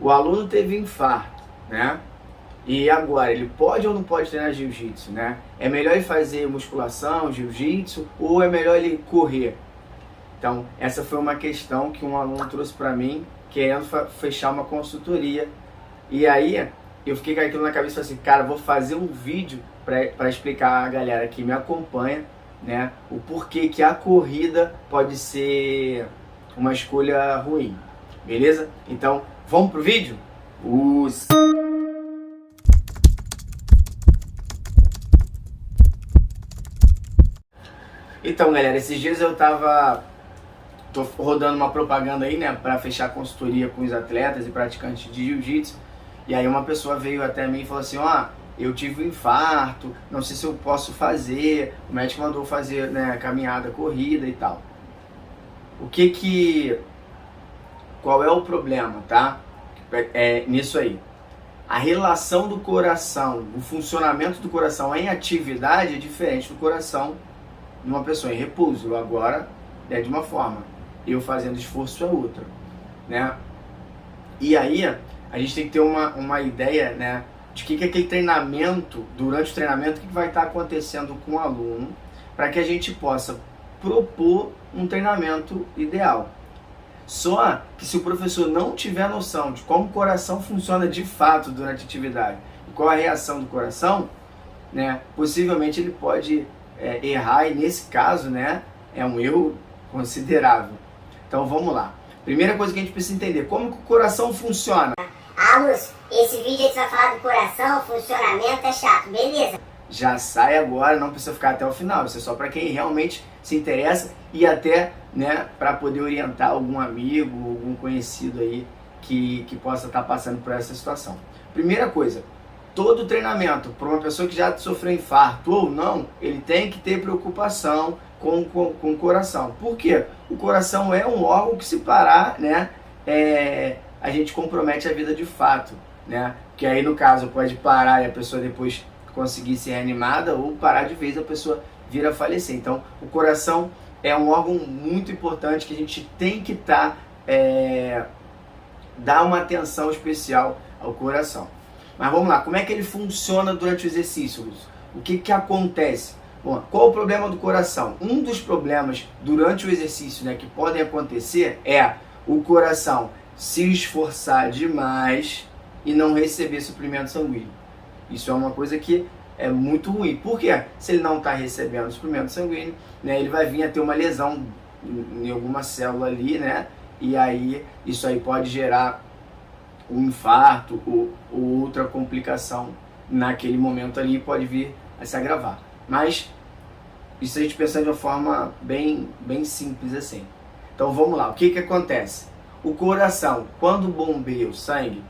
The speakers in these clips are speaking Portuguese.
o aluno teve infarto, né? E agora, ele pode ou não pode treinar jiu-jitsu, né? É melhor ele fazer musculação, jiu-jitsu, ou é melhor ele correr? Então, essa foi uma questão que um aluno trouxe para mim, querendo fechar uma consultoria. E aí, eu fiquei com aquilo na cabeça e falei assim, cara, vou fazer um vídeo para explicar a galera que me acompanha, né, o porquê que a corrida pode ser uma escolha ruim, beleza? Então, vamos pro vídeo? Então, galera, esses dias eu tô rodando uma propaganda aí, né, para fechar consultoria com os atletas e praticantes de jiu-jitsu. E aí uma pessoa veio até mim e falou assim, eu tive um infarto, não sei se eu posso fazer, o médico mandou fazer, né, caminhada, corrida e tal. Qual é o problema, tá? Nisso aí. A relação do coração, o funcionamento do coração em atividade é diferente do coração de uma pessoa em repouso. Agora é de uma forma, eu fazendo esforço é outra, né? E aí a gente tem que ter uma ideia, né, de que é aquele treinamento, durante o treinamento, o que vai estar acontecendo com o aluno, para que a gente possa propor um treinamento ideal. Só que se o professor não tiver noção de como o coração funciona de fato durante a atividade e qual a reação do coração, né, possivelmente ele pode errar, e nesse caso, né, é um erro considerável. Então vamos lá. Primeira coisa que a gente precisa entender, como que o coração funciona. Lúcio, esse vídeo aí que você vai falar do coração, funcionamento é chato, beleza? Já sai agora, não precisa ficar até o final. Isso é só para quem realmente se interessa e até, né, para poder orientar algum amigo, algum conhecido aí que possa estar passando por essa situação. Primeira coisa, todo treinamento para uma pessoa que já sofreu infarto ou não, ele tem que ter preocupação com o coração. Por quê? O coração é um órgão que, se parar, né, a gente compromete a vida de fato, né? Que aí, no caso, pode parar e a pessoa depois conseguir ser reanimada, ou parar de vez, a pessoa vir a falecer. Então, o coração é um órgão muito importante que a gente tem que dar uma atenção especial ao coração. Mas vamos lá, como é que ele funciona durante o exercício? O que acontece? Bom, qual o problema do coração? Um dos problemas durante o exercício, né, que podem acontecer é o coração se esforçar demais e não receber suprimento sanguíneo. Isso é uma coisa que é muito ruim. Por quê? Se ele não está recebendo suprimento sanguíneo, né, ele vai vir a ter uma lesão em alguma célula ali, né? E aí isso aí pode gerar um infarto ou outra complicação naquele momento ali, pode vir a se agravar. Mas isso a gente pensa de uma forma bem simples assim. Então vamos lá, o que acontece? O coração, quando bombeia o sangue,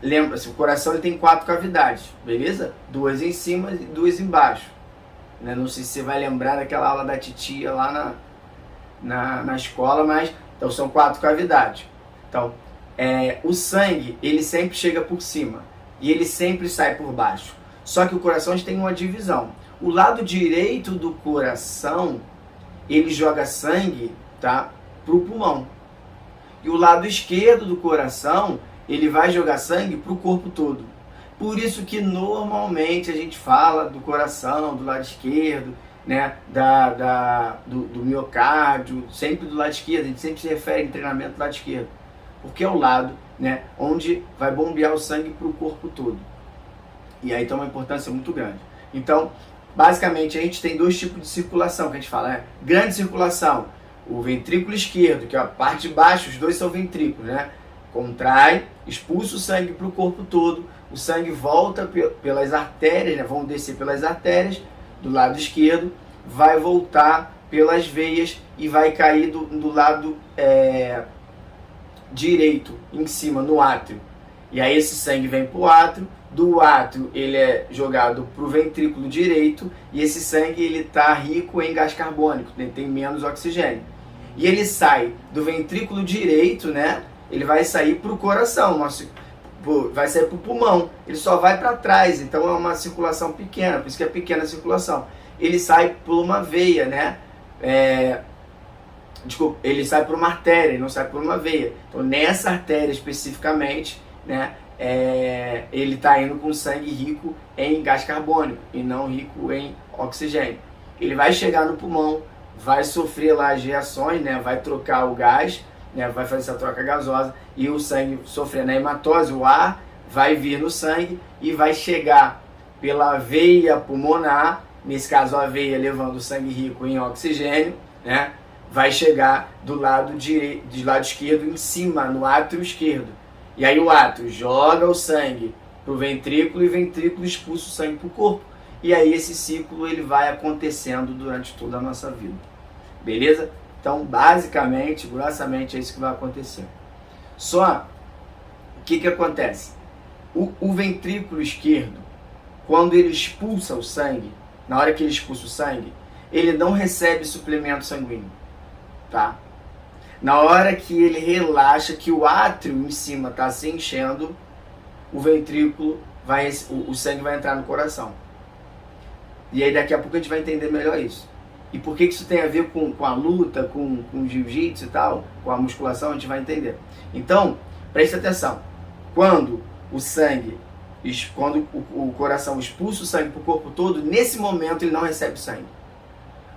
lembra-se, o coração ele tem 4 cavidades, beleza? 2 em cima e 2 embaixo. Né? Não sei se você vai lembrar daquela aula da titia lá na escola, mas então são 4 cavidades. Então, o sangue, ele sempre chega por cima e ele sempre sai por baixo. Só que o coração tem uma divisão. O lado direito do coração, ele joga sangue, tá, para o pulmão. E o lado esquerdo do coração, ele vai jogar sangue para o corpo todo. Por isso que normalmente a gente fala do coração, do lado esquerdo, né, do miocárdio, sempre do lado esquerdo. A gente sempre se refere em treinamento do lado esquerdo. Porque é o lado, né, onde vai bombear o sangue para o corpo todo. E aí tem uma importância muito grande. Então, basicamente, a gente tem 2 tipos de circulação que a gente fala, né? Grande circulação, o ventrículo esquerdo, que é a parte de baixo, os 2 são ventrículos, né? Contrai, expulsa o sangue para o corpo todo, o sangue volta pelas artérias, né? Vão descer pelas artérias do lado esquerdo, vai voltar pelas veias e vai cair do lado direito, em cima, no átrio. E aí esse sangue vem para o átrio, do átrio ele é jogado para o ventrículo direito, e esse sangue ele está rico em gás carbônico, né? Tem menos oxigênio. E ele sai do ventrículo direito, né? Ele vai sair para o coração, vai sair para o pulmão, ele só vai para trás, então é uma circulação pequena, por isso que é pequena a circulação. Ele sai por uma veia, né? Ele sai por uma artéria, ele não sai por uma veia. Então nessa artéria especificamente, né, ele está indo com sangue rico em gás carbônico e não rico em oxigênio. Ele vai chegar no pulmão, vai sofrer lá as reações, né, vai trocar o gás, né, vai fazer essa troca gasosa e o sangue sofrendo a hematose, o ar vai vir no sangue e vai chegar pela veia pulmonar, nesse caso a veia levando o sangue rico em oxigênio, né, vai chegar do lado esquerdo em cima, no átrio esquerdo. E aí o átrio joga o sangue para o ventrículo e o ventrículo expulsa o sangue para o corpo. E aí esse ciclo ele vai acontecendo durante toda a nossa vida. Beleza? Então, basicamente, grossamente, é isso que vai acontecer. Só, o que acontece? O ventrículo esquerdo, quando ele expulsa o sangue, na hora que ele expulsa o sangue, ele não recebe suplemento sanguíneo, tá? Na hora que ele relaxa, que o átrio em cima está se enchendo, o ventrículo, o sangue vai entrar no coração. E aí daqui a pouco a gente vai entender melhor isso. E por que isso tem a ver com a luta, com o jiu-jitsu e tal, com a musculação, a gente vai entender. Então, preste atenção. Quando o coração expulsa o sangue para o corpo todo, nesse momento ele não recebe sangue.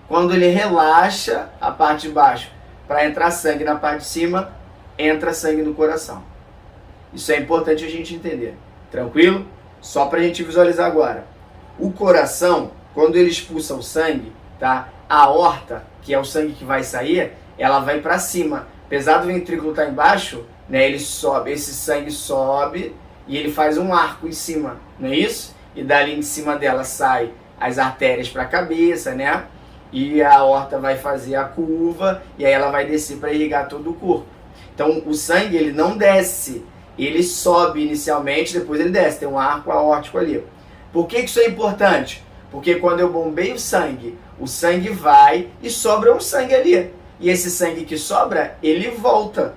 Quando ele relaxa a parte de baixo para entrar sangue na parte de cima, entra sangue no coração. Isso é importante a gente entender. Tranquilo? Só para a gente visualizar agora. O coração, quando ele expulsa o sangue, tá? A aorta, que é o sangue que vai sair, ela vai para cima. Apesar do ventrículo estar embaixo, né, ele sobe, esse sangue sobe e ele faz um arco em cima, não é isso? E dali em cima dela sai as artérias para a cabeça, né? E a aorta vai fazer a curva e aí ela vai descer para irrigar todo o corpo. Então o sangue ele não desce, ele sobe inicialmente, depois ele desce, tem um arco aórtico ali. Por que isso é importante? Porque quando eu bombeio o sangue vai e sobra um sangue ali. E esse sangue que sobra, ele volta.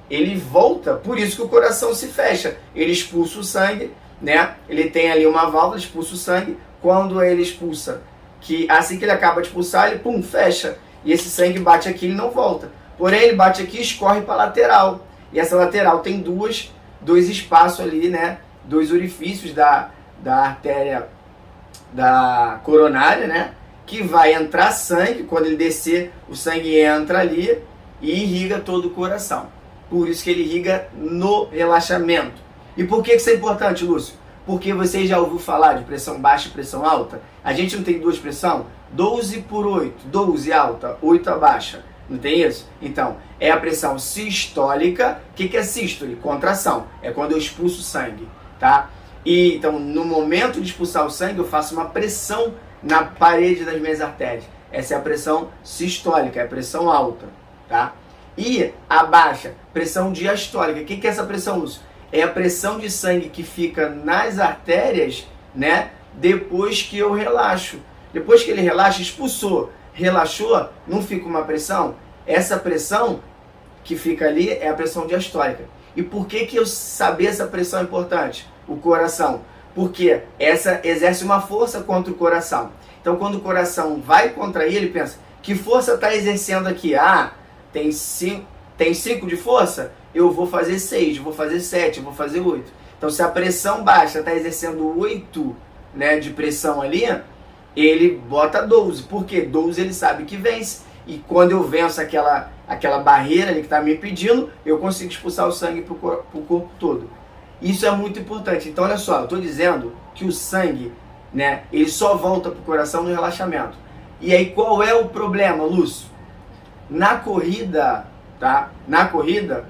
Ele volta, por isso que o coração se fecha. Ele expulsa o sangue, né? Ele tem ali uma válvula, expulsa o sangue. Quando ele expulsa, que assim que ele acaba de expulsar, ele pum, fecha. E esse sangue bate aqui e não volta. Porém, ele bate aqui e escorre para a lateral. E essa lateral tem dois espaços ali, né? Dois orifícios da artéria da coronária, né? Que vai entrar sangue, quando ele descer, o sangue entra ali e irriga todo o coração. Por isso que ele irriga no relaxamento. E por que isso é importante, Lúcio? Porque você já ouviu falar de pressão baixa e pressão alta? A gente não tem duas pressões? 12 por 8, 12 alta, 8 a baixa. Não tem isso? Então, é a pressão sistólica. O que é sístole? Contração. É quando eu expulso o sangue, tá? E então, no momento de expulsar o sangue, eu faço uma pressão na parede das minhas artérias. Essa é a pressão sistólica, é a pressão alta, tá? E a baixa, pressão diastólica. O que é essa pressão, Lúcio? É a pressão de sangue que fica nas artérias, né? Depois que eu relaxo. Depois que ele relaxa, expulsou, relaxou, não fica uma pressão. Essa pressão que fica ali é a pressão diastólica. E por que eu saber essa pressão é importante? O coração. Porque essa exerce uma força contra o coração. Então, quando o coração vai contrair, ele pensa, que força está exercendo aqui? Ah, tem 5 de força? Eu vou fazer 6, vou fazer 7, vou fazer 8. Então, se a pressão baixa está exercendo 8, né, de pressão ali, ele bota 12. Por quê? 12 ele sabe que vence. E quando eu venço aquela barreira ali que está me impedindo, eu consigo expulsar o sangue para o corpo todo. Isso é muito importante. Então, olha só, eu estou dizendo que o sangue, né, ele só volta para o coração no relaxamento. E aí, qual é o problema, Lúcio? Na corrida, tá? Na corrida,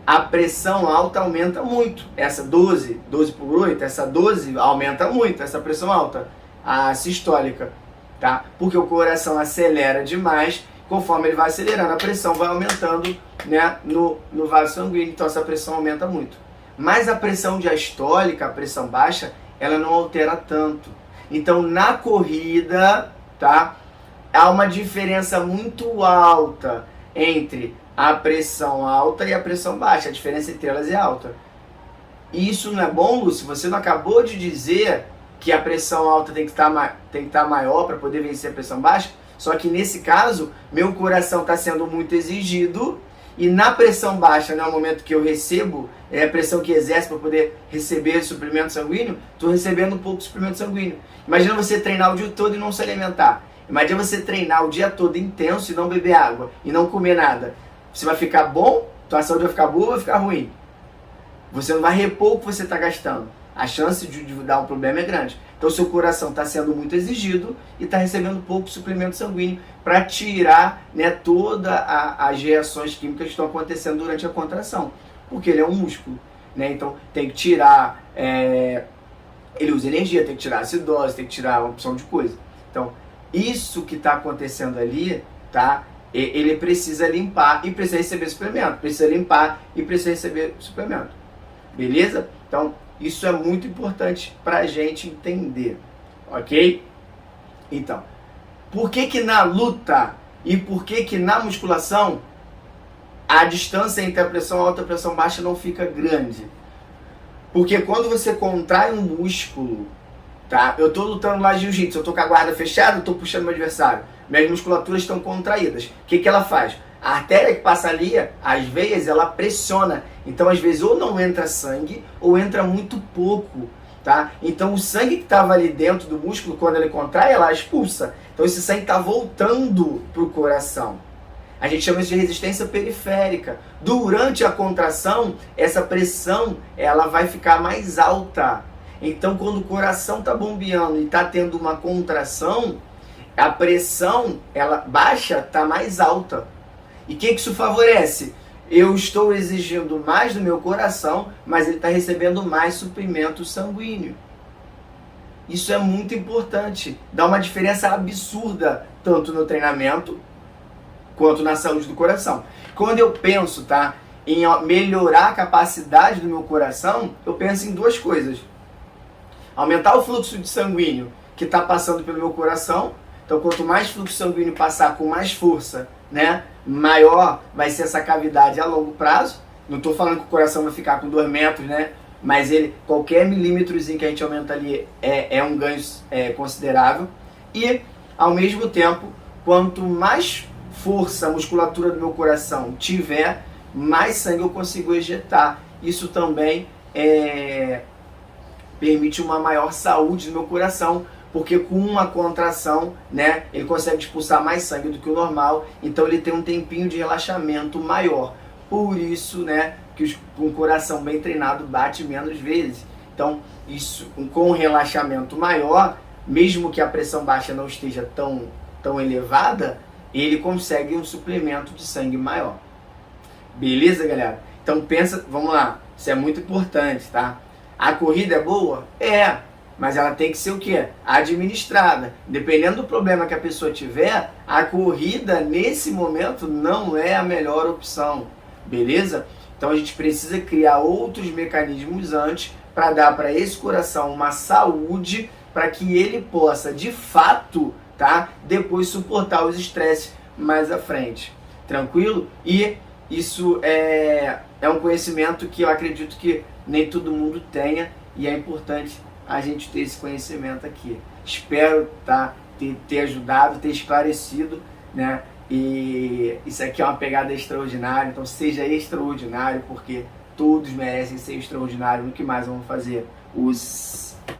a pressão alta aumenta muito. Essa 12 por 8, essa 12 aumenta muito, essa pressão alta, a sistólica, tá? Porque o coração acelera demais, conforme ele vai acelerando, a pressão vai aumentando, né, no vaso sanguíneo, então essa pressão aumenta muito. Mas a pressão diastólica, a pressão baixa, ela não altera tanto. Então, na corrida, tá? Há uma diferença muito alta entre a pressão alta e a pressão baixa. A diferença entre elas é alta. E isso não é bom, Lúcio? Você não acabou de dizer que a pressão alta tem que estar maior para poder vencer a pressão baixa? Só que nesse caso, meu coração está sendo muito exigido E na pressão baixa, no momento que eu recebo, a pressão que exerce para poder receber suprimento sanguíneo, estou recebendo um pouco de suprimento sanguíneo. Imagina você treinar o dia todo e não se alimentar. Imagina você treinar o dia todo intenso e não beber água, e não comer nada. Você vai ficar bom, tua saúde vai ficar boa ou vai ficar ruim? Você não vai repor o que você está gastando. A chance de dar um problema é grande. Então, seu coração está sendo muito exigido e está recebendo pouco suplemento sanguíneo para tirar, né, todas as reações químicas que estão acontecendo durante a contração. Porque ele é um músculo, né? Então, tem que tirar... ele usa energia, tem que tirar acidose, tem que tirar uma opção de coisa. Então, isso que está acontecendo ali, tá? Ele precisa limpar e precisa receber suplemento. Precisa limpar e precisa receber suplemento. Beleza? Então, isso é muito importante para a gente entender, ok? Então, por que na luta e por que na musculação a distância entre a pressão alta e a pressão baixa não fica grande? Porque quando você contrai um músculo, tá? Eu estou lutando lá jiu-jitsu, eu estou com a guarda fechada, eu estou puxando meu adversário, minhas musculaturas estão contraídas. O que ela faz? A artéria que passa ali, as veias, ela pressiona. Então, às vezes, ou não entra sangue, ou entra muito pouco, tá? Então, o sangue que estava ali dentro do músculo, quando ele contrai, ela expulsa. Então, esse sangue está voltando para o coração. A gente chama isso de resistência periférica. Durante a contração, essa pressão, ela vai ficar mais alta. Então, quando o coração está bombeando e está tendo uma contração, a pressão, ela baixa, está mais alta. E o que isso favorece? Eu estou exigindo mais do meu coração, mas ele está recebendo mais suprimento sanguíneo. Isso é muito importante. Dá uma diferença absurda, tanto no treinamento, quanto na saúde do coração. Quando eu penso, tá, em melhorar a capacidade do meu coração, eu penso em duas coisas. Aumentar o fluxo de sanguíneo que está passando pelo meu coração. Então, quanto mais fluxo sanguíneo passar com mais força, né, maior vai ser essa cavidade a longo prazo. Não estou falando que o coração vai ficar com 2 metros, né? Mas qualquer milímetrozinho que a gente aumenta ali é um ganho considerável. E, ao mesmo tempo, quanto mais força a musculatura do meu coração tiver, mais sangue eu consigo ejetar. Isso também permite uma maior saúde do meu coração, porque com uma contração, né, ele consegue expulsar mais sangue do que o normal, então ele tem um tempinho de relaxamento maior. Por isso, né, que um coração bem treinado bate menos vezes. Então, isso, com um relaxamento maior, mesmo que a pressão baixa não esteja tão elevada, ele consegue um suplemento de sangue maior. Beleza, galera? Então pensa, vamos lá, isso é muito importante, tá? A corrida é boa? É. Mas ela tem que ser o quê? Administrada. Dependendo do problema que a pessoa tiver, a corrida nesse momento não é a melhor opção. Beleza? Então a gente precisa criar outros mecanismos antes para dar para esse coração uma saúde para que ele possa, de fato, tá, depois suportar os estresses mais à frente. Tranquilo? E isso é um conhecimento que eu acredito que nem todo mundo tenha e é importante a gente ter esse conhecimento aqui. Espero, tá, ter ajudado, ter esclarecido, né? E isso aqui é uma pegada extraordinária, então seja extraordinário, porque todos merecem ser extraordinários. No que mais vamos fazer? Os